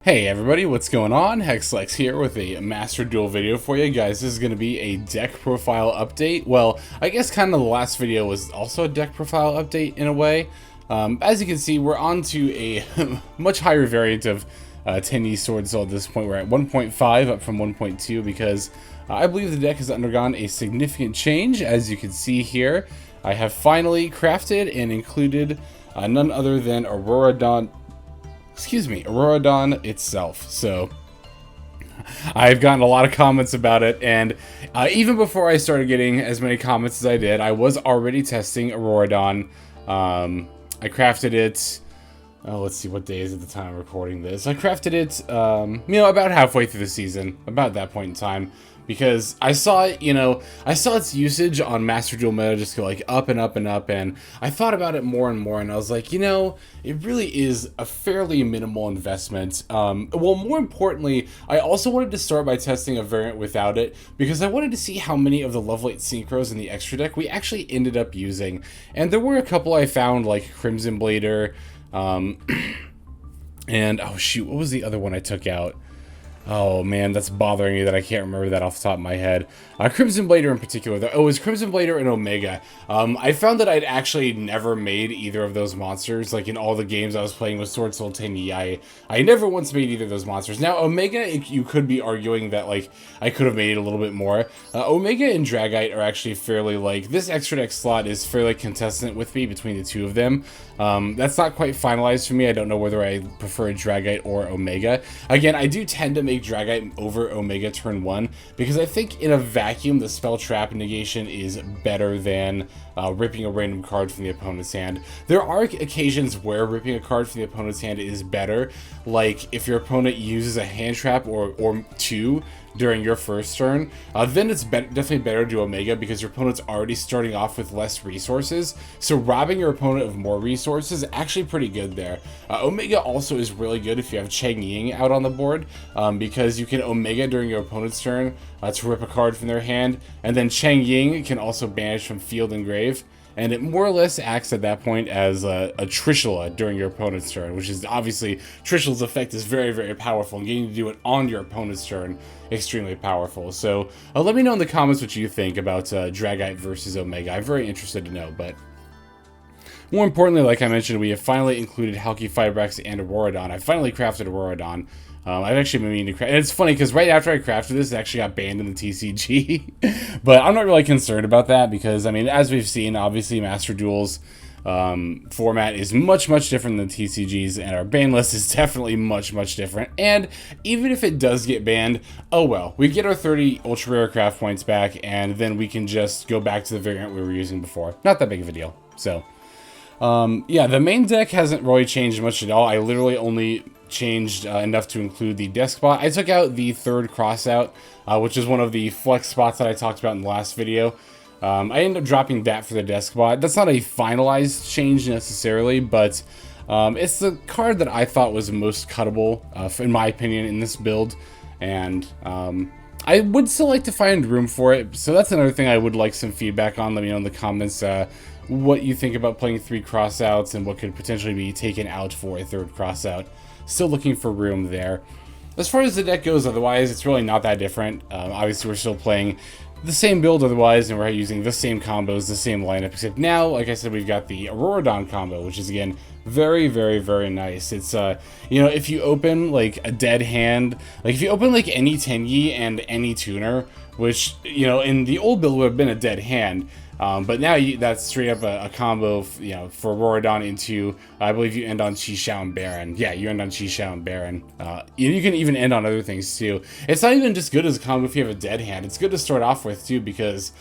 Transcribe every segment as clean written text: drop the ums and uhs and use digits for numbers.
Hey everybody, what's going on? Hexlex here with a Master Duel video for you guys. This is going to be a deck profile update. Well, I guess kind of the last video was also a deck profile update in a way. As you can see, we're on to a much higher variant of Tenyi Swordsoul at this point. We're at 1.5 up from 1.2 because I believe the deck has undergone a significant change. As you can see here, I have finally crafted and included none other than Auroradon itself. So I've gotten a lot of comments about it, and even before I started getting as many comments as I did, I was already testing Auroradon. I crafted it, let's see, what day is it the time I'm recording this? I crafted it, about halfway through the season, about that point in time. Because I saw it, I saw its usage on MasterDuelMeta just go like up and up and up, and I thought about it more and more, and I was like, it really is a fairly minimal investment. Well, more importantly, I also wanted to start by testing a variant without it, because I wanted to see how many of the level 8 synchros in the extra deck we actually ended up using. And there were a couple I found, like Crimson Blader, and oh shoot, what was the other one I took out? Oh man, that's bothering me that I can't remember that off the top of my head. Crimson Blader in particular, though. Oh, it was Crimson Blader and Omega. I found that I'd actually never made either of those monsters. Like in all the games I was playing with Swordsoul Taia, I never once made either of those monsters. Now, Omega, you could be arguing that like I could have made it a little bit more. Omega and Dragite are actually fairly like, this extra deck slot is fairly contestant with me between the two of them. That's not quite finalized for me. I don't know whether I prefer Dragite or Omega. Again, I do tend to make Dragite over Omega turn 1 because I think in a vacuum the spell trap negation is better than ripping a random card from the opponent's hand. There are occasions where ripping a card from the opponent's hand is better, like if your opponent uses a hand trap or two during your first turn, then it's definitely better to do Omega because your opponent's already starting off with less resources, so robbing your opponent of more resources is actually pretty good there. Omega also is really good if you have Cheng Ying out on the board, because you can Omega during your opponent's turn to rip a card from their hand, and then Cheng Ying can also banish from field and grave, and it more or less acts at that point as a Trishula during your opponent's turn, which is obviously, Trishula's effect is very, very powerful, and getting to do it on your opponent's turn, extremely powerful. So let me know in the comments what you think about Dragite versus Omega. I'm very interested to know, but more importantly, like I mentioned, we have finally included Halq, Fibrax, and Auroradon. I finally crafted Auroradon. I've actually been meaning to craft, and it's funny because right after I crafted this, it actually got banned in the TCG. But I'm not really concerned about that because, I mean, as we've seen, obviously Master Duel's format is much different than TCG's, and our ban list is definitely much different. And even if it does get banned, oh well, we get our 30 ultra rare craft points back, and then we can just go back to the variant we were using before. Not that big of a deal. So yeah, the main deck hasn't really changed much at all. I literally only changed enough to include the Deskbot. I took out the third Crossout, which is one of the flex spots that I talked about in the last video. I ended up dropping that for the Deskbot. That's not a finalized change necessarily, but it's the card that I thought was most cuttable, in my opinion, in this build, and I would still like to find room for it, so that's another thing I would like some feedback on. Let me know in the comments what you think about playing 3 Crossouts and what could potentially be taken out for a third Crossout. Still looking for room there. As far as the deck goes, otherwise, it's really not that different. Obviously, we're still playing the same build otherwise, and we're using the same combos, the same lineup, except now, like I said, we've got the Auroradon combo, which is, again, very nice. It's, if you open, like, a dead hand, like, if you open, like, any Tenyi and any tuner, which, in the old build would have been a dead hand, but now that's straight up a combo, for Auroradon into, I believe you end on Qishao and Baron. Yeah, you end on Qishao and Baron. You can even end on other things too. It's not even just good as a combo if you have a dead hand. It's good to start off with too because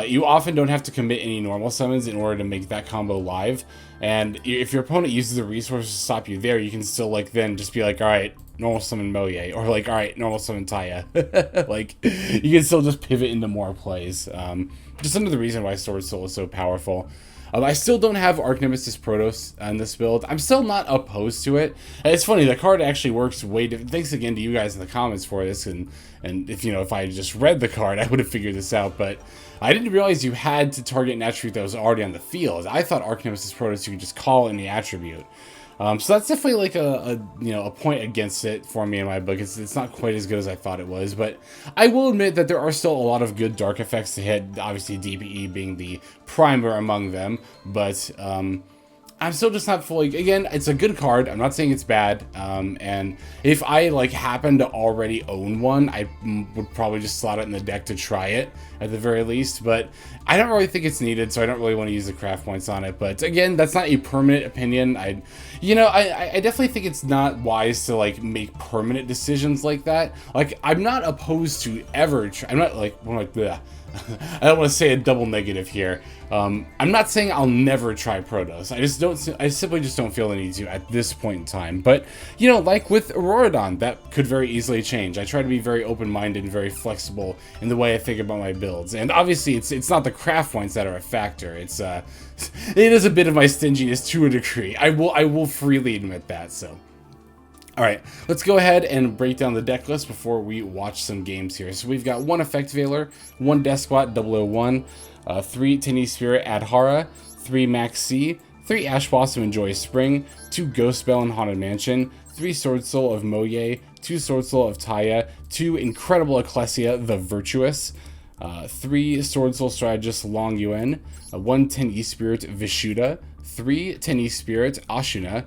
you often don't have to commit any normal summons in order to make that combo live. And if your opponent uses the resources to stop you there, you can still then just be like, all right, normal summon Mo Ye, or like, all right, normal summon Taia. Like, you can still just pivot into more plays. Just another reason why Swordsoul is so powerful. I still don't have Arch Nemesis Protoss in this build. I'm still not opposed to it. It's funny, the card actually works way different. Thanks again to you guys in the comments for this, and if I just read the card, I would have figured this out, but I didn't realize you had to target an attribute that was already on the field. I thought Arch Nemesis Protoss you could just call any attribute. So that's definitely like a point against it for me in my book. It's not quite as good as I thought it was, but I will admit that there are still a lot of good dark effects to hit. Obviously, DPE being the primer among them, but I'm still just not fully. Again, it's a good card. I'm not saying it's bad. And if I like happen to already own one, I would probably just slot it in the deck to try it at the very least. But I don't really think it's needed, so I don't really want to use the craft points on it. But again, that's not a permanent opinion. I definitely think it's not wise to like make permanent decisions like that. Like, I'm not opposed to ever. I'm not like, bleh. I don't want to say a double negative here. I'm not saying I'll never try Protoss. I simply just don't feel the need to at this point in time. But, you know, like with Auroradon, that could very easily change. I try to be very open-minded and very flexible in the way I think about my builds. And obviously, it's not the craft points that are a factor. It is a bit of my stinginess to a degree. I will freely admit that, so. Alright, let's go ahead and break down the deck list before we watch some games here. So we've got 1 Effect Veiler, 1 Deskbot 001, 3 Tenyi Spirit Adhara, 3 Maxx, 3 Ash Blossom and Joyous Spring, 2 Ghost Belle and Haunted Mansion, 3 Swordsoul of Mo Ye, 2 Swordsoul of Taia, 2 Incredible Ecclesia, the Virtuous, 3 Swordsoul Strategist Longyuan, 1 Tenyi Spirit Vishuda, 3 Tenyi Spirit Ashuna,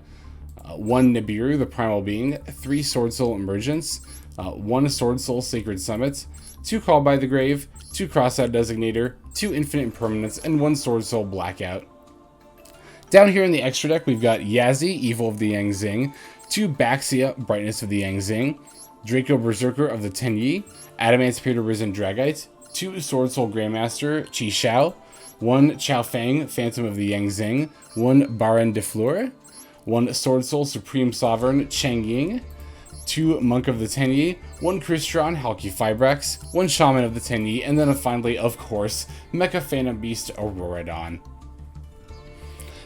1 Nibiru, the Primal Being, 3 Swordsoul Emergence, 1 Swordsoul Sacred Summit, 2 Call by the Grave, 2 Crossout Designator, 2 Infinite Impermanence, and 1 Swordsoul Blackout. Down here in the extra deck, we've got Yazi, Evil of the Yang Zing, 2 Baxia, Brightness of the Yang Zing, Draco, Berserker of the Tenyi, Adamantipator Risen Dragite, 2 Swordsoul Grandmaster, Chi Xiao, 1 Chao Fang, Phantom of the Yang Zing, 1 Baron de Fleur, 1 Swordsoul Supreme Sovereign, Chang Ying, 2 Monk of the Tenyi, 1 Crystron, Halq Fibrax, 1 Shaman of the Tenyi, and then finally, of course, Mecha Phantom Beast Auroradon.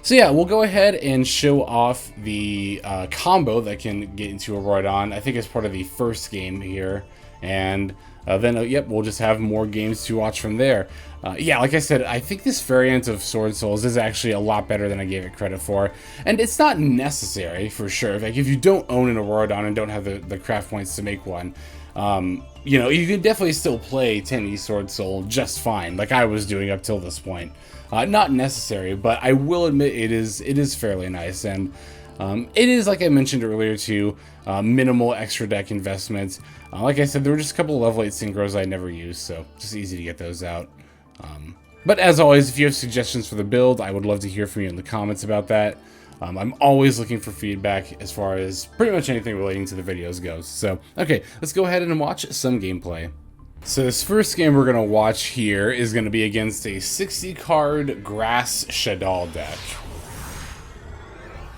So yeah, we'll go ahead and show off the combo that can get into Auroradon. I think it's part of the first game here, and then, yep, we'll just have more games to watch from there. Yeah, like I said, I think this variant of Swordsouls is actually a lot better than I gave it credit for. And it's not necessary, for sure. Like, if you don't own an Auroradon and don't have the craft points to make one, you know, you can definitely still play Tenyi Swordsoul just fine, like I was doing up till this point. Not necessary, but I will admit it is fairly nice. And it is, like I mentioned earlier too, minimal extra deck investment. Like I said, there were just a couple of level 8 synchros I never used, so just easy to get those out. But as always, if you have suggestions for the build, I would love to hear from you in the comments about that. I'm always looking for feedback as far as pretty much anything relating to the videos goes. So, okay, let's go ahead and watch some gameplay. So this first game we're going to watch here is going to be against a 60-card Grass Shadal deck.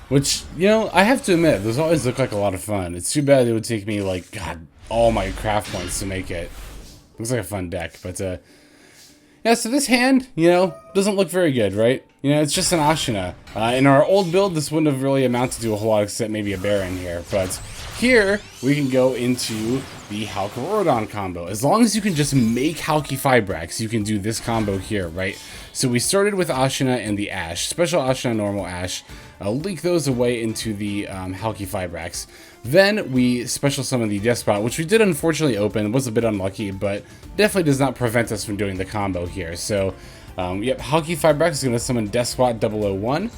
Which, you know, I have to admit, those always look like a lot of fun. It's too bad it would take me, like, God, all my craft points to make it. Looks like a fun deck, but, yeah, so this hand, you know, doesn't look very good, right? You know, it's just an Ashuna. In our old build, this wouldn't have really amounted to a whole lot except maybe a Baron here, but here, we can go into the Halcordon combo. As long as you can just make Halq Fibrax, you can do this combo here, right? So we started with Ashuna and the Ash. Special Ashuna, normal Ash. Leak those away into the Halq Fibrax. Then we special summon the Deskbot, which we did unfortunately open. Was a bit unlucky, but definitely does not prevent us from doing the combo here. So, yep, Halq Fibrax is going to summon Deskbot 001.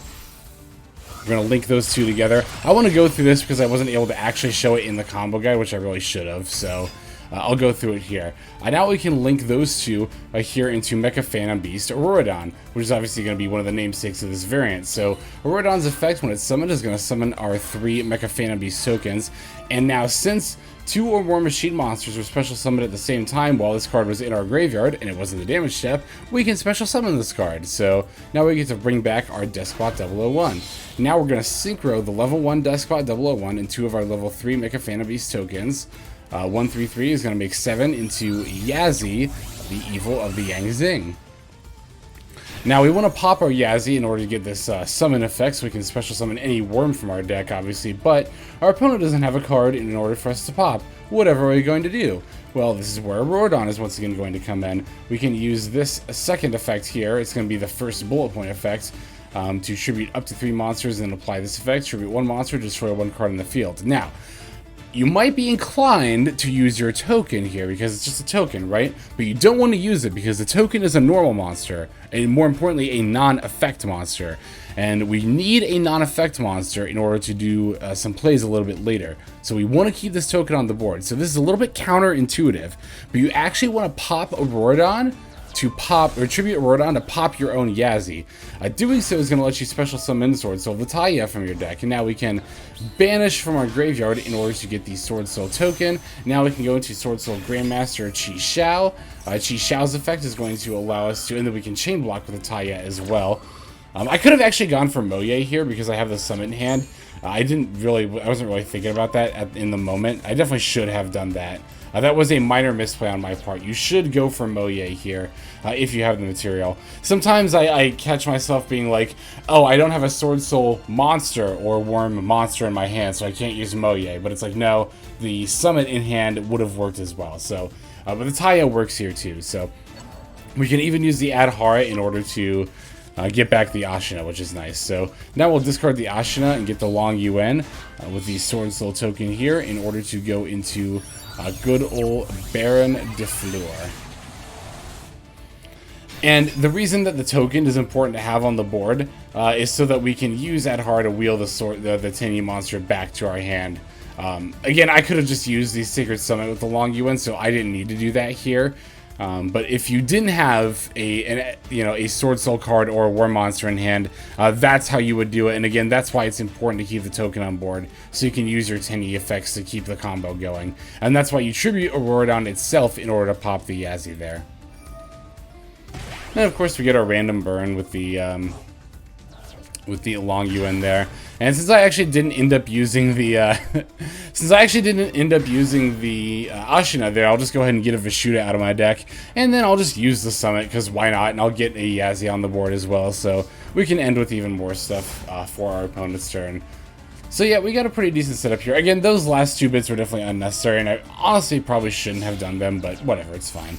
We're going to link those two together. I want to go through this because I wasn't able to actually show it in the combo guide, which I really should have. So I'll go through it here. Now we can link those two here into Mecha Phantom Beast Auroradon, which is obviously going to be one of the namesakes of this variant. So Auroradon's effect when it's summoned is going to summon our 3 Mecha Phantom Beast tokens. And now since 2 or more machine monsters were special summoned at the same time while this card was in our graveyard and it was in the damage step, we can special summon this card. So now we get to bring back our Deskbot 001. Now we're going to synchro the level 1 Deskbot 001 and 2 of our level 3 Mecha Phantom Beast tokens. 133 is going to make 7 into Yazi, the Evil of the Yang Zing. Now we want to pop our Yazi in order to get this summon effect, so we can special summon any worm from our deck, obviously, but our opponent doesn't have a card in order for us to pop. Whatever are we going to do? Well, this is where Auroradon is once again going to come in. We can use this second effect here. It's going to be the first bullet point effect. to tribute up to 3 monsters and apply this effect. Tribute 1 monster, destroy 1 card in the field. Now, you might be inclined to use your token here because it's just a token, right? But you don't want to use it because the token is a normal monster, and more importantly, a non-effect monster. And we need a non-effect monster in order to do some plays a little bit later. So we want to keep this token on the board. So this is a little bit counterintuitive, but you actually want to pop Auroradon to pop, or tribute Auroradon to pop your own Yazi. Doing so is going to let you special summon Swordsoul of Taia from your deck, and now we can banish from our graveyard in order to get the Swordsoul token. Now we can go into Swordsoul Grandmaster Chi Xiao. Chi Xiao's effect is going to allow us to, and then we can chain block with the Taia as well. I could have actually gone for Mo Ye here because I have the summon in hand. I wasn't really thinking about that in the moment. I definitely should have done that. That was a minor misplay on my part. You should go for Mo Ye here if you have the material. Sometimes I catch myself being like, oh, I don't have a Swordsoul monster or worm monster in my hand, so I can't use Mo Ye. But it's like, no, the summon in hand would have worked as well. So, but the Taia works here too. So we can even use the Adhara in order to get back the Ashuna, which is nice. So now we'll discard the Ashuna and get the Longyuan with the Swordsoul token here in order to go into good old Baron de Fleur. And the reason that the token is important to have on the board is so that we can use Adhara to wheel the Tenyi monster back to our hand. Again, I could have just used the Sacred Summit with the Longyuan, so I didn't need to do that here. But if you didn't have a Swordsoul card or a War Monster in hand, that's how you would do it. And again, that's why it's important to keep the token on board, so you can use your Tenyi effects to keep the combo going. And that's why you tribute Auroradon itself in order to pop the Yazi there. And of course, we get our random burn with the Longyuan there. And since I actually didn't end up using the Ashuna there, I'll just go ahead and get a Vishuda out of my deck, and then I'll just use the Summit because why not? And I'll get a Yazi on the board as well, so we can end with even more stuff for our opponent's turn. So yeah, we got a pretty decent setup here. Again, those last 2 bits were definitely unnecessary, and I honestly probably shouldn't have done them, but whatever, it's fine.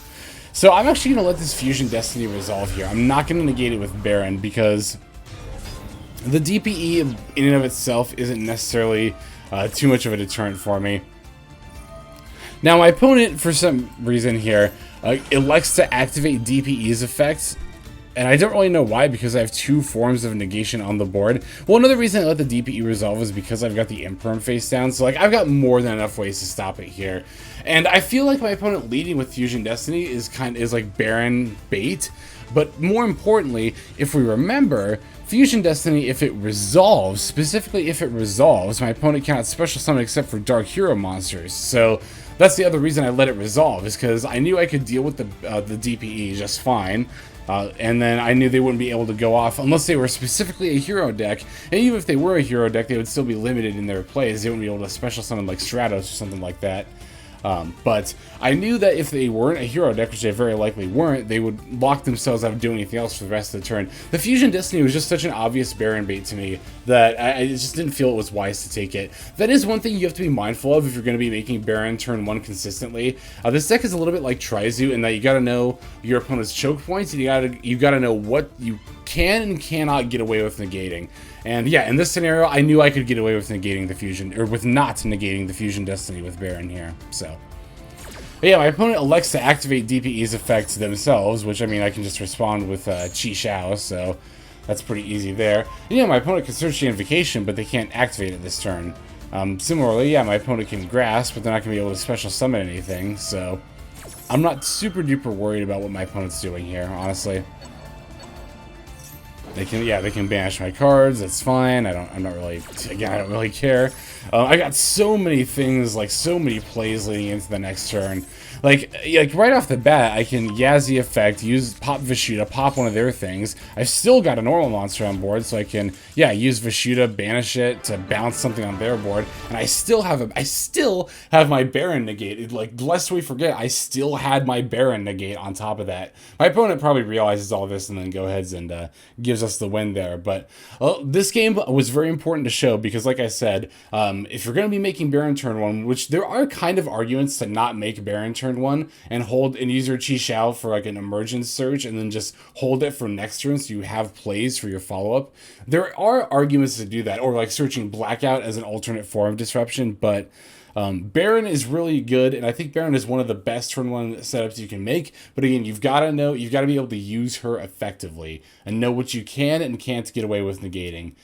So I'm actually going to let this Fusion Destiny resolve here. I'm not going to negate it with Baron because the DPE in and of itself isn't necessarily too much of a deterrent for me. Now my opponent, for some reason here, elects to activate DPE's effects, and I don't really know why, because I have 2 forms of negation on the board. Well, another reason I let the DPE resolve is because I've got the Imperm face down, so like I've got more than enough ways to stop it here. And I feel like my opponent leading with Fusion Destiny is like Baron bait, but more importantly, if we remember, Fusion Destiny, if it resolves, specifically if it resolves, my opponent cannot special summon except for Dark Hero monsters. So that's the other reason I let it resolve, is because I knew I could deal with the DPE just fine. And then I knew they wouldn't be able to go off unless they were specifically a hero deck. And even if they were a hero deck, they would still be limited in their plays. They wouldn't be able to special summon like Stratos or something like that. But I knew that if they weren't a hero deck, which they very likely weren't, they would lock themselves out of doing anything else for the rest of the turn. The Fusion Destiny was just such an obvious Baron bait to me that I just didn't feel it was wise to take it. That is one thing you have to be mindful of if you're going to be making Baron turn 1 consistently. This deck is a little bit like Trizu in that you got to know your opponent's choke points, and you got to know what you can and cannot get away with negating. And yeah, in this scenario, I knew I could get away with negating the Fusion, or with not negating the Fusion Destiny with Baron here, so. But yeah, my opponent elects to activate DPE's effects themselves, which, I mean, I can just respond with Chi Xiao, so that's pretty easy there. And yeah, my opponent can search the Invocation, but they can't activate it this turn. Similarly, yeah, my opponent can Grasp, but they're not going to be able to special summon anything, so I'm not super duper worried about what my opponent's doing here, honestly. They can banish my cards. That's fine. I don't really care. I got so many things, like so many plays leading into the next turn. Like right off the bat, I can Yazi effect, pop Vishuda, pop one of their things. I've still got a normal monster on board, so I can use Vishuda, banish it to bounce something on their board, and I still have my Baron negate. Like, lest we forget, I still had my Baron negate on top of that. My opponent probably realizes all this and then goes ahead and gives us the win there. But this game was very important to show because, like I said, if you're going to be making Baron turn 1, which there are kind of arguments to not make Baron turn 1 and hold and use your Chi Xiao for like an emergence search and then just hold it for next turn so you have plays for your follow-up. There are arguments to do that, or like searching Blackout as an alternate form of disruption, but Baron is really good, and I think Baron is one of the best turn 1 setups you can make. But again, you've got to be able to use her effectively and know what you can and can't get away with negating,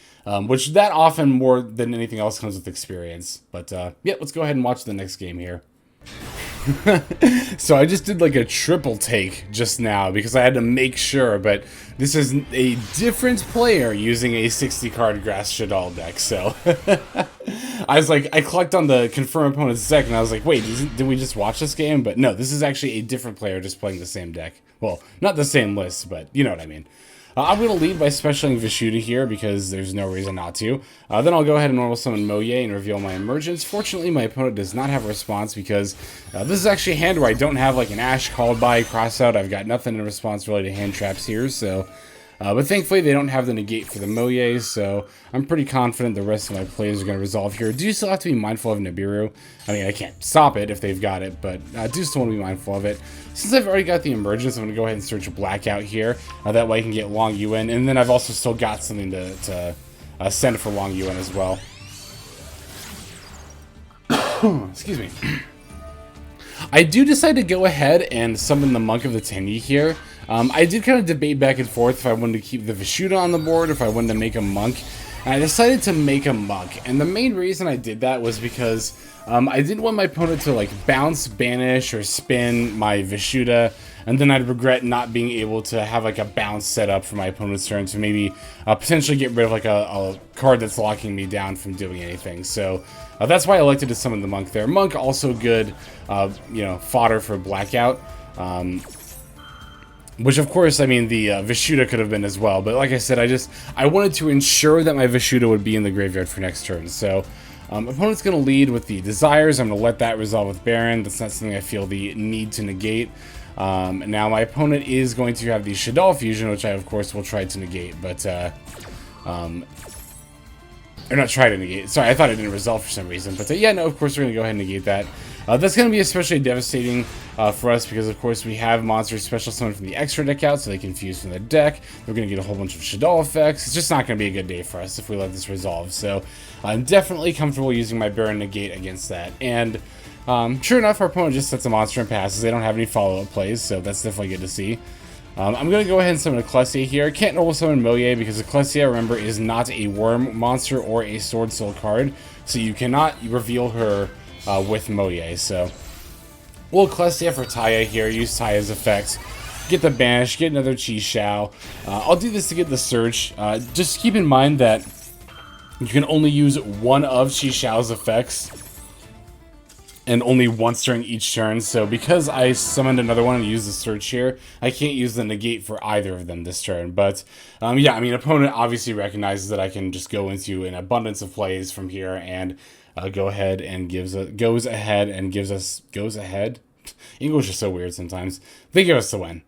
which that often more than anything else comes with experience. But yeah, let's go ahead and watch the next game here. So I just did like a triple take just now because I had to make sure, but this is a different player using a 60 card Grass Shadal deck, so I was like, I clicked on the confirm opponent's deck and I was like, wait, did we just watch this game? But no, this is actually a different player just playing the same deck. Well, not the same list, but you know what I mean. I'm going to lead by specialing Vishuda here because there's no reason not to. Then I'll go ahead and normal summon Mo Ye and reveal my emergence. Fortunately, my opponent does not have a response because this is actually a hand where I don't have like an Ash called by Crossout. I've got nothing in response really to hand traps here, so... but thankfully, they don't have the negate for the Mo Ye, so I'm pretty confident the rest of my plays are going to resolve here. Do still have to be mindful of Nibiru. I mean, I can't stop it if they've got it, but I do still want to be mindful of it. Since I've already got the emergence, I'm going to go ahead and search Blackout here. That way I can get Longyuan, and then I've also still got something to send for Longyuan as well. Excuse me. I do decide to go ahead and summon the Monk of the Tenyi here. I did kind of debate back and forth if I wanted to keep the Vishuda on the board or if I wanted to make a Monk. And I decided to make a Monk. And the main reason I did that was because I didn't want my opponent to like bounce, banish, or spin my Vishuda. And then I'd regret not being able to have like a bounce set up for my opponent's turn to maybe potentially get rid of like a card that's locking me down from doing anything. So that's why I elected to summon the Monk there. Monk also good, you know, fodder for Blackout. Which, of course, I mean, the Vishuda could have been as well. But like I said, I wanted to ensure that my Vishuda would be in the graveyard for next turn. So, opponent's going to lead with the Desires. I'm going to let that resolve with Baron. That's not something I feel the need to negate. Now, my opponent is going to have the Shadal Fusion, which I, of course, will try to negate. But, or not try to negate. Sorry, I thought it didn't resolve for some reason. But yeah, no, of course, we're going to go ahead and negate that. That's going to be especially devastating for us because, of course, we have monsters special summon from the extra deck out, so they can fuse from the deck. We're going to get a whole bunch of Shadal effects. It's just not going to be a good day for us if we let this resolve. So I'm definitely comfortable using my Baron negate against that. And sure enough, our opponent just sets a monster and passes. They don't have any follow-up plays, so that's definitely good to see. I'm going to go ahead and summon Ecclesia here. Can't normal summon Mo Ye because Ecclesia, remember, is not a worm monster or a sword soul card, so you cannot reveal her with Mo Ye. So we'll Ecclesia for Taia here, use Taia's effects, get the banish, get another Chi Xiao. I'll do this to get the search. Just keep in mind that you can only use one of Chi Xiao's effects and only once during each turn, so because I summoned another one and used the search here, I can't use the negate for either of them this turn. But yeah, I mean, opponent obviously recognizes that I can just go into an abundance of plays from here and go ahead and goes ahead. English is so weird sometimes. They give us the win.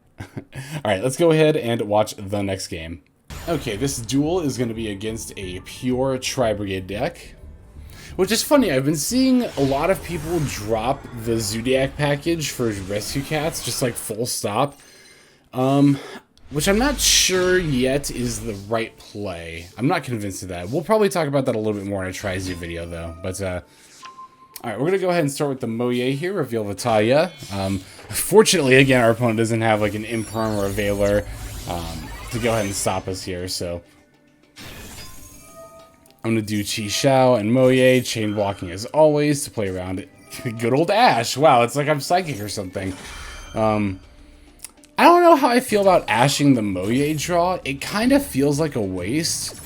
Alright, let's go ahead and watch the next game. Okay, this duel is going to be against a pure Tri-Brigade deck. Which is funny, I've been seeing a lot of people drop the Zodiac package for Rescue Cats, just like full stop. Which I'm not sure yet is the right play. I'm not convinced of that. We'll probably talk about that a little bit more in a Tri-Z video, though. But, alright, we're going to go ahead and start with the Mo Ye here, reveal the Taia. Fortunately, again, our opponent doesn't have, like, an Imperm or a Veiler to go ahead and stop us here, so... I'm going to do Chi Xiao and Mo Ye, chain blocking as always, to play around it. Good old Ash. Wow, it's like I'm psychic or something. I don't know how I feel about ashing the Mo Ye draw. It kind of feels like a waste.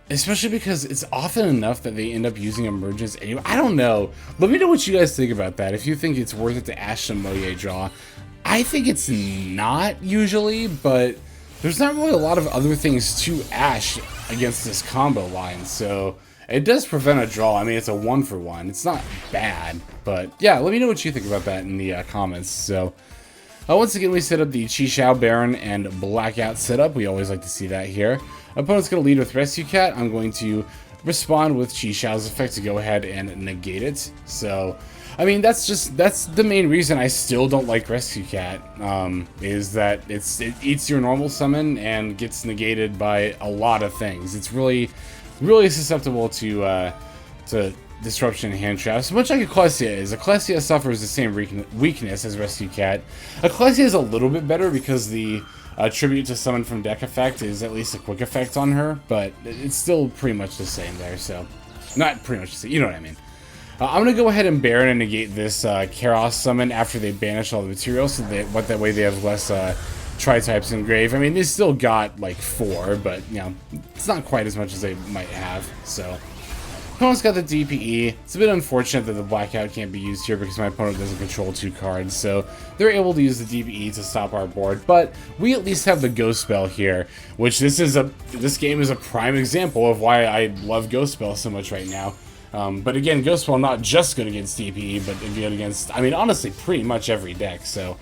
Especially because it's often enough that they end up using Emergence anyway. I don't know. Let me know what you guys think about that. If you think it's worth it to ash the Mo Ye draw. I think it's not usually, but there's not really a lot of other things to ash against this combo line, so it does prevent a draw. I mean, it's a 1-for-1. It's not bad, but yeah, let me know what you think about that in the comments. So, Once again, we set up the Chi Baron and Blackout setup. We always like to see that here. Opponent's going to lead with Rescue Cat. I'm going to respond with Chi effect to go ahead and negate it. So, I mean, that's the main reason I still don't like Rescue Cat, is that it eats your normal summon and gets negated by a lot of things. It's really susceptible to disruption and hand traps, much like Ecclesia is. Ecclesia suffers the same weakness as Rescue Cat. Ecclesia is a little bit better because the tribute to summon from deck effect is at least a quick effect on her, but it's still pretty much the same there, so not pretty much the same, you know what I mean. I'm going to go ahead and Baron and negate this Chaos summon after they banish all the materials, so that way they have less tri-types in grave. I mean, they still got like 4, but you know, it's not quite as much as they might have, so. Opponent's got the DPE. It's a bit unfortunate that the Blackout can't be used here because my opponent doesn't control 2 cards, so they're able to use the DPE to stop our board. But we at least have the Ghost Spell here, which this game is a prime example of why I love Ghost Spell so much right now. But again, Ghost Spell not just good against DPE, but good against, I mean, honestly, pretty much every deck. So,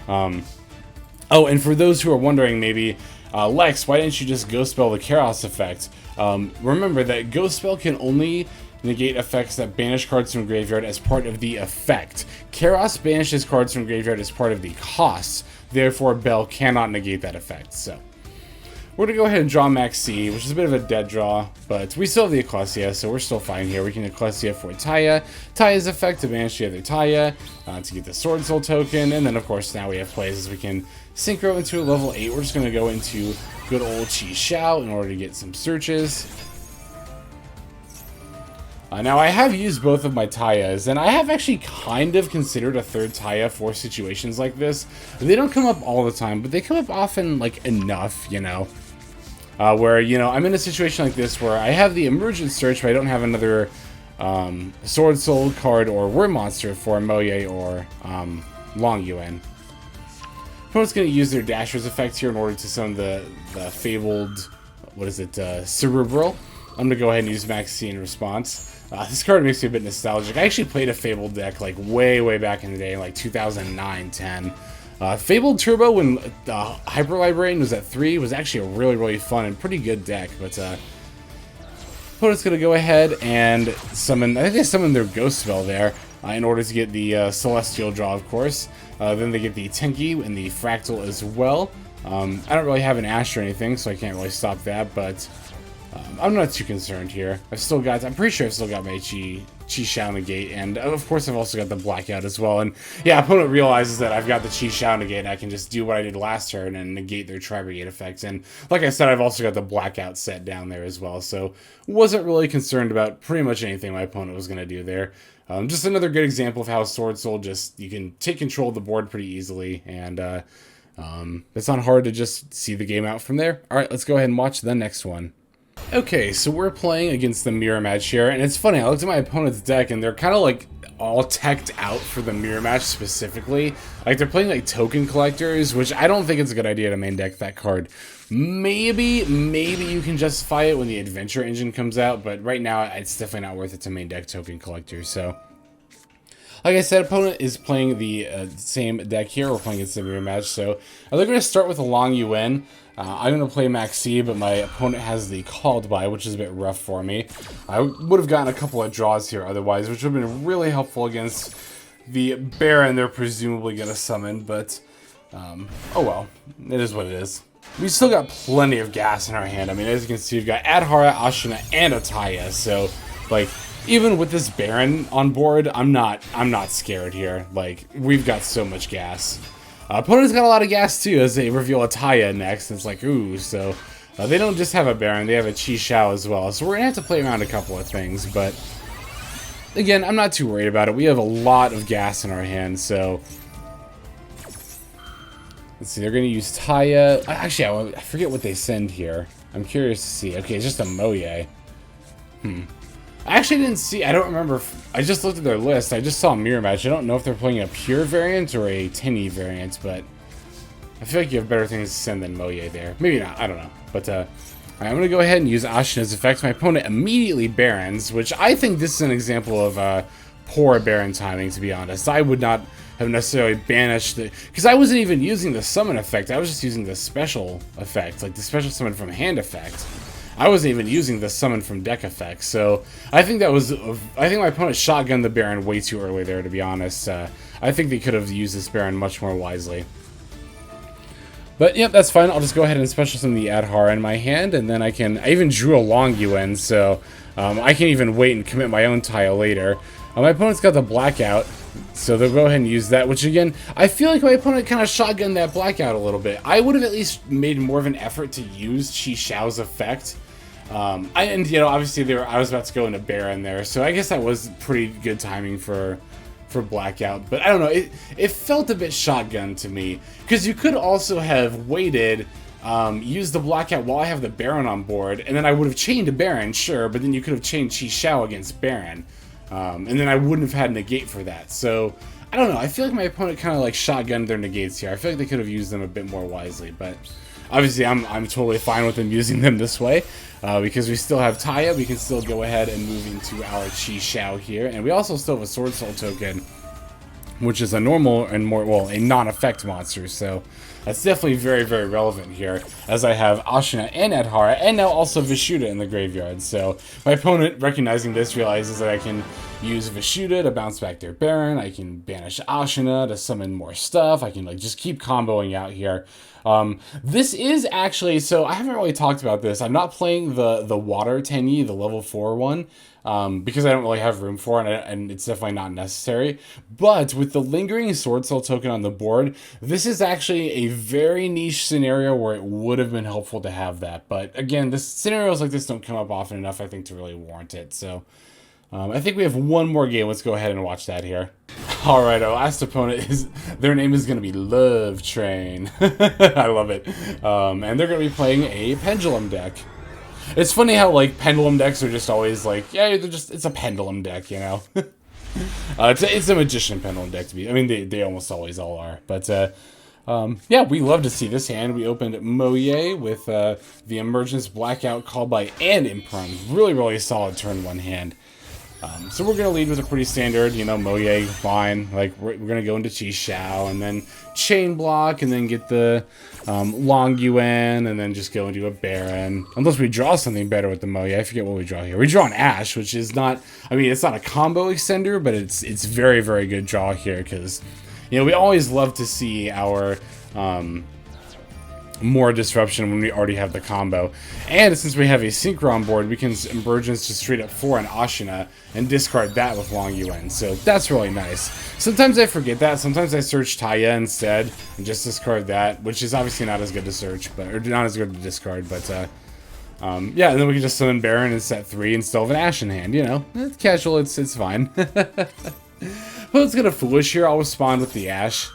oh, and for those who are wondering, maybe, Lex, why didn't you just Ghost Spell the Chaos effect? Remember that Ghost Spell can only negate effects that banish cards from graveyard as part of the effect. Chaos banishes cards from graveyard as part of the cost. Therefore, Belle cannot negate that effect. So, we're going to go ahead and draw Maxx, which is a bit of a dead draw, but we still have the Ecclesia, so we're still fine here. We can Ecclesia for Taia. Taia's effect to banish the other Taia, to get the Swordsoul token, and then of course now we have plays as we can synchro into a level 8. We're just going to go into good old Chi in order to get some searches. Now I have used both of my Taias, and I have actually kind of considered a third Taia for situations like this. They don't come up all the time, but they come up often, like, enough, you know. Where, you know, I'm in a situation like this where I have the Emergence search, but I don't have another Swordsoul card or Word Monster for Mo Ye or Longyuan. Opponent's going to use their Dasher's effect here in order to summon the fabled, what is it, Cerebral. I'm going to go ahead and use Maxx in response. This card makes me a bit nostalgic. I actually played a Fabled deck like way back in the day, like 2009-10. Fabled Turbo, when Hyper Librarian was at 3, was actually a really fun and pretty good deck. But opponent's going to go ahead and summon, I think they summoned their Ghost Spell there in order to get the Celestial draw, of course. Then they get the Tenyi and the Fractal as well. I don't really have an Ash or anything, so I can't really stop that, but I'm not too concerned here. I'm pretty sure I've still got my Chi negate, and of course I've also got the Blackout as well. And yeah, opponent realizes that I've got the Chi negate, and I can just do what I did last turn and negate their Tri-Brigade effects. And like I said, I've also got the Blackout set down there as well, so wasn't really concerned about pretty much anything my opponent was going to do there. Just another good example of how Swordsoul you can take control of the board pretty easily, and it's not hard to just see the game out from there. Alright, let's go ahead and watch the next one. Okay, so we're playing against the Mirror Match here, and it's funny, I looked at my opponent's deck, and they're kind of like all teched out for the Mirror Match specifically. Like, they're playing like Token Collectors, which I don't think it's a good idea to main deck that card. Maybe you can justify it when the Adventure Engine comes out, but right now it's definitely not worth it to main deck Token Collectors, so. Like I said, opponent is playing the same deck here. We're playing against the Mirror Match, so they're going to start with a Longyuan. I'm going to play Maxx, but my opponent has the Called By, which is a bit rough for me. I would have gotten a couple of draws here otherwise, which would have been really helpful against the Baron they're presumably going to summon, but oh well, it is what it is. We still got plenty of gas in our hand. I mean, as you can see, we've got Adhara, Ashuna, and a Taia, so, like, even with this Baron on board, I'm not scared here. Like, we've got so much gas. Opponent's got a lot of gas too, as they reveal a Taia next. And it's like, ooh, so they don't just have a Baron, they have a Chi as well. So we're gonna have to play around a couple of things, but again, I'm not too worried about it. We have a lot of gas in our hands, so let's see. They're gonna use Taia. Actually, I forget what they send here. I'm curious to see. Okay, it's just a Mo Ye. I actually didn't see, I don't remember, I just looked at their list, I just saw a Mirror Match. I don't know if they're playing a pure variant or a Tenyi variant, but I feel like you have better things to send than Mo Ye there. Maybe not, I don't know. But, alright, I'm going to go ahead and use Ashuna's effect. My opponent immediately Barons, which I think this is an example of poor Baron timing, to be honest. I would not have necessarily banished the... Because I wasn't even using the summon effect. I was just using the special effect, like the special summon from hand effect. I wasn't even using the summon from deck effect. So I think that was... I think my opponent shotgunned the Baron way too early there, to be honest. I think they could have used this Baron much more wisely. But, yep, that's fine. I'll just go ahead and special summon the Adhara in my hand, and then I even drew a Longyuan, so I can even wait and commit my own Taia later. My opponent's got the Blackout, so they'll go ahead and use that, which, again, I feel like my opponent kind of shotgunned that Blackout a little bit. I would have at least made more of an effort to use Qi Xiao's effect. And, you know, obviously I was about to go into Baron there, so I guess that was pretty good timing for Blackout, but I don't know, it felt a bit shotgun to me, because you could also have waited, used the Blackout while I have the Baron on board, and then I would have chained a Baron, sure, but then you could have chained Qi Xiao against Baron, and then I wouldn't have had negate for that. So I don't know, I feel like my opponent kind of like shotgunned their negates here. I feel like they could have used them a bit more wisely, but obviously I'm totally fine with them using them this way. Because we still have Taia, we can still go ahead and move into our Qi Xiao here. And we also still have a Swordsoul token, which is a normal and more, well, a non-effect monster. So that's definitely very, very relevant here, as I have Ashuna and Adhara, and now also Vishuda in the graveyard. So my opponent, recognizing this, realizes that I can use Vishuda to bounce back their Baron. I can banish Ashuna to summon more stuff. I can like just keep comboing out here. This is actually, so I haven't really talked about this. I'm not playing the water Tenyi, the level 4 one, because I don't really have room for it, and it's definitely not necessary. But with the lingering Swordsoul token on the board, this is actually a very niche scenario where it would have been helpful to have that. But again, scenarios like this don't come up often enough, I think, to really warrant it. So I think we have one more game. Let's go ahead and watch that here. Alright, our last opponent their name is going to be Love Train. I love it. And they're going to be playing a Pendulum deck. It's funny how, like, Pendulum decks are just always like, yeah, it's a Pendulum deck, you know? It's a Magician Pendulum deck to be. I mean, they almost always all are. But, yeah, we love to see this hand. We opened Mo Ye with the Emergence, Blackout, Call by, and Imperm. Really, really solid turn 1 hand. So we're going to lead with a pretty standard, you know, Mo Ye, fine. Like, we're going to go into Qi Xiao, and then chain block, and then get the Longyuan, and then just go into a Baron. Unless we draw something better with the Mo Ye. I forget what we draw here. We draw an Ash, which is not, I mean, it's not a combo extender, but it's very, very good draw here, because, you know, we always love to see our more disruption when we already have the combo. And since we have a Synchro on board, we can Emergence to straight up 4 on Ashuna and discard that with Longyuan. So that's really nice. Sometimes I forget that. Sometimes I search Taia instead and just discard that, which is obviously not as good to search, but or not as good to discard. But yeah, and then we can just summon Baron and set 3 and still have an Ash in hand. You know, it's casual. It's fine. Well, it's gonna Foolish here. I'll respond with the Ash.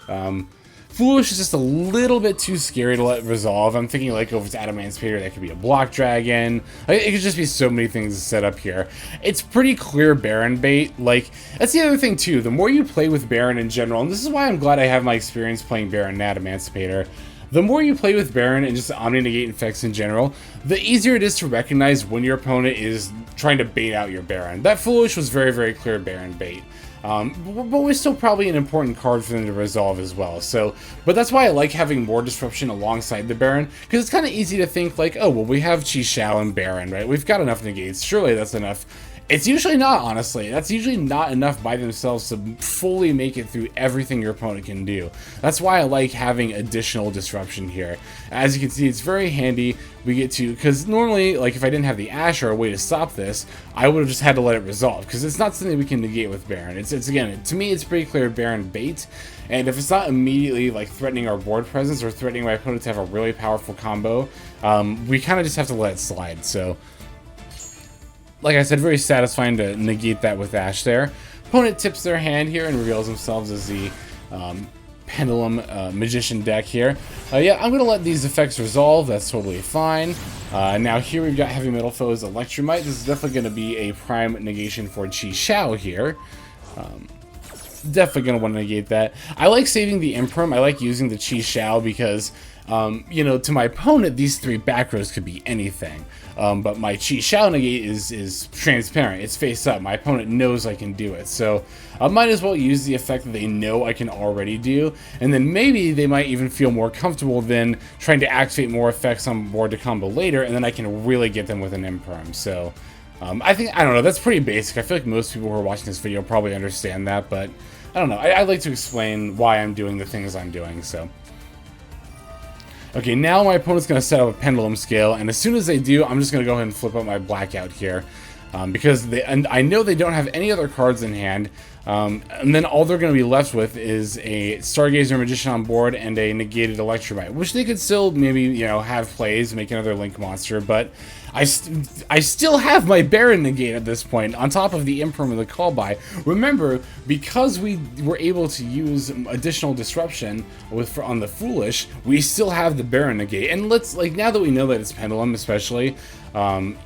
Foolish is just a little bit too scary to let resolve. I'm thinking, like, if it's Adamantipator, that could be a Block Dragon. Like, it could just be so many things to set up here. It's pretty clear Baron bait. Like, that's the other thing, too. The more you play with Baron in general, and this is why I'm glad I have my experience playing Baron and Adamantipator, the more you play with Baron and just Omni-Negate effects in general, the easier it is to recognize when your opponent is trying to bait out your Baron. That Foolish was very, very clear Baron bait. But was still probably an important card for them to resolve as well. So, but that's why I like having more disruption alongside the Baron, because it's kind of easy to think like, oh, well, we have Qi Xiao and Baron, right? We've got enough negates. Surely that's enough. It's usually not, honestly. That's usually not enough by themselves to fully make it through everything your opponent can do. That's why I like having additional disruption here. As you can see, it's very handy. We get to, because normally, like, if I didn't have the Ash or a way to stop this, I would have just had to let it resolve, because it's not something we can negate with Baron. It's again, to me, it's pretty clear Baron bait, and if it's not immediately, like, threatening our board presence or threatening my opponent to have a really powerful combo, we kind of just have to let it slide. So, like I said, very satisfying to negate that with Ash there. Opponent tips their hand here and reveals themselves as the Pendulum Magician deck here. Yeah, I'm going to let these effects resolve. That's totally fine. Now here we've got Heavy Metal Foes Electromite. This is definitely going to be a prime negation for Qi Xiao here. Definitely going to want to negate that. I like saving the Imperm. I like using the Qi Xiao because You know, to my opponent, these 3 back rows could be anything. But my Chi Shao negate is transparent. It's face up. My opponent knows I can do it. So I might as well use the effect that they know I can already do. And then maybe they might even feel more comfortable than trying to activate more effects on board to combo later. And then I can really get them with an Imperm. So I don't know. That's pretty basic. I feel like most people who are watching this video probably understand that. But I don't know. I'd like to explain why I'm doing the things I'm doing. So. Okay, now my opponent's going to set up a pendulum scale, and as soon as they do, I'm just going to go ahead and flip up my Blackout here. Because I know they don't have any other cards in hand, and then all they're going to be left with is a Stargazer Magician on board and a negated Electrobite, which they could still maybe, you know, have plays, make another Link monster, but I still have my Baron negate at this point, on top of the Imperm and the Call By. Remember, because we were able to use additional disruption on the Foolish, we still have the Baron negate. And now that we know that it's Pendulum, especially,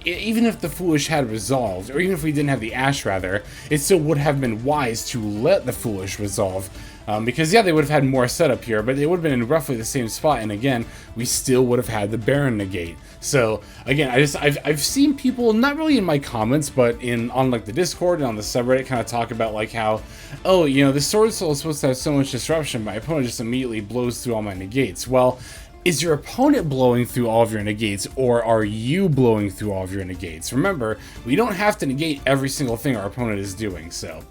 even if the Foolish had resolved, or even if we didn't have the Ash, rather, it still would have been wise to let the Foolish resolve. Because, yeah, they would have had more setup here, but they would have been in roughly the same spot, and again, we still would have had the Baron negate. So, again, I've seen people, not really in my comments, but on like the Discord and on the subreddit, kind of talk about like how, oh, you know, the Swordsoul is supposed to have so much disruption, my opponent just immediately blows through all my negates. Well, is your opponent blowing through all of your negates, or are you blowing through all of your negates? Remember, we don't have to negate every single thing our opponent is doing, so.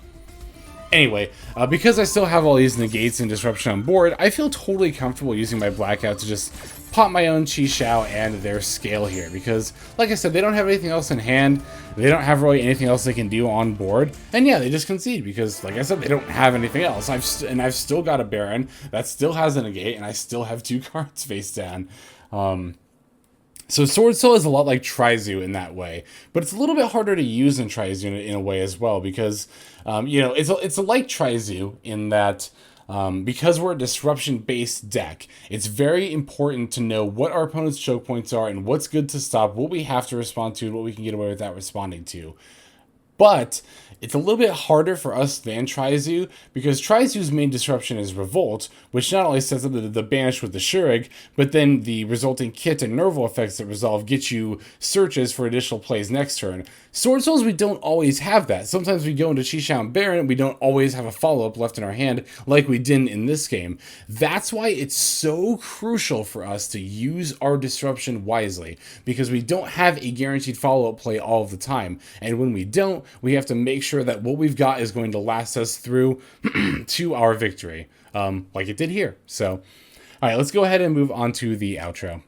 Anyway, because I still have all these negates and disruption on board, I feel totally comfortable using my Blackout to just pop my own Chi Shao and their scale here. Because, like I said, they don't have anything else in hand. They don't have really anything else they can do on board. And yeah, they just concede because, like I said, they don't have anything else. I've still got a Baron that still has a negate, and I still have 2 cards face down. So Swordsoul is a lot like Trizu in that way, but it's a little bit harder to use than Trizu in a way as well, because, you know, it's like Trizu in that, because we're a disruption-based deck, it's very important to know what our opponent's choke points are and what's good to stop, what we have to respond to, and what we can get away without responding to. But it's a little bit harder for us than Trizu, because Trizu's main disruption is Revolt, which not only sets up the banish with the Shurig, but then the resulting Kit and Nerval effects that resolve get you searches for additional plays next turn. Swordsouls, we don't always have that. Sometimes we go into Chi Shao and Baron, we don't always have a follow-up left in our hand like we didn't in this game. That's why it's so crucial for us to use our disruption wisely, because we don't have a guaranteed follow-up play all of the time. And when we don't, we have to make sure that what we've got is going to last us through to our victory, like it did here. So, all right, let's go ahead and move on to the outro.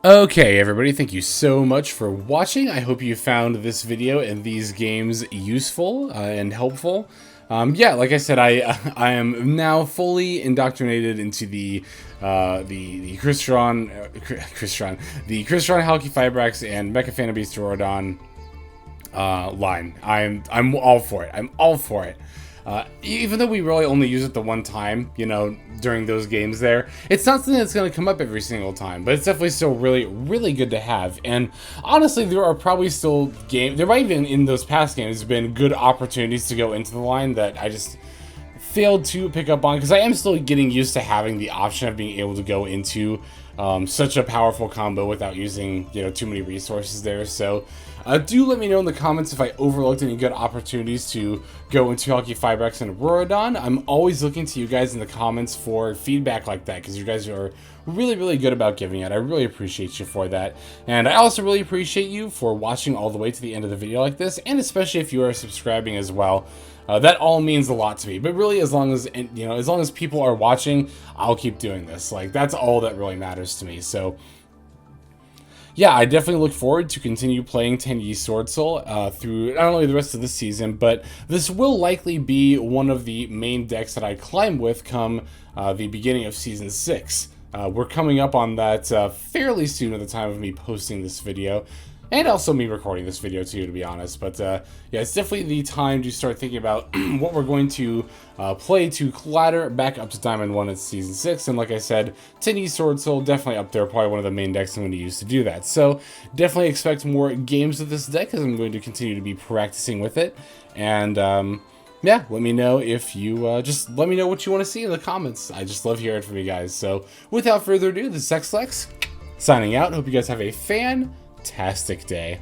Okay, everybody, thank you so much for watching. I hope you found this video and these games useful and helpful. Yeah, like I said, I am now fully indoctrinated into the Crystron Halq Fibrax and Mecha Fan Beast Auroradon line. I'm all for it. I'm all for it. Even though we really only use it the one time, you know, during those games there, it's not something that's going to come up every single time, but it's definitely still really, really good to have. And honestly, there are probably still there might even in those past games been good opportunities to go into the line that I just failed to pick up on, because I am still getting used to having the option of being able to go into such a powerful combo without using, you know, too many resources there. So do let me know in the comments if I overlooked any good opportunities to go into Halq Fibrax and Auroradon. I'm always looking to you guys in the comments for feedback like that, because you guys are really, really good about giving it. I really appreciate you for that. And I also really appreciate you for watching all the way to the end of the video like this, and especially if you are subscribing as well. That all means a lot to me. But really, as long as, you know, as long as people are watching, I'll keep doing this. Like, that's all that really matters to me. So yeah, I definitely look forward to continue playing Tenyi Swordsoul through not only the rest of this season, but this will likely be one of the main decks that I climb with come the beginning of Season 6. We're coming up on that fairly soon at the time of me posting this video, and also me recording this video too, to be honest. But yeah, it's definitely the time to start thinking about what we're going to play to ladder back up to Diamond 1 at Season 6. And like I said, Tenyi Swordsoul definitely up there, probably one of the main decks I'm going to use to do that. So definitely expect more games with this deck, as I'm going to continue to be practicing with it. And yeah, let me know if you, just let me know what you want to see in the comments. I just love hearing from you guys. So without further ado, this is XLex signing out. Hope you guys have a fantastic day.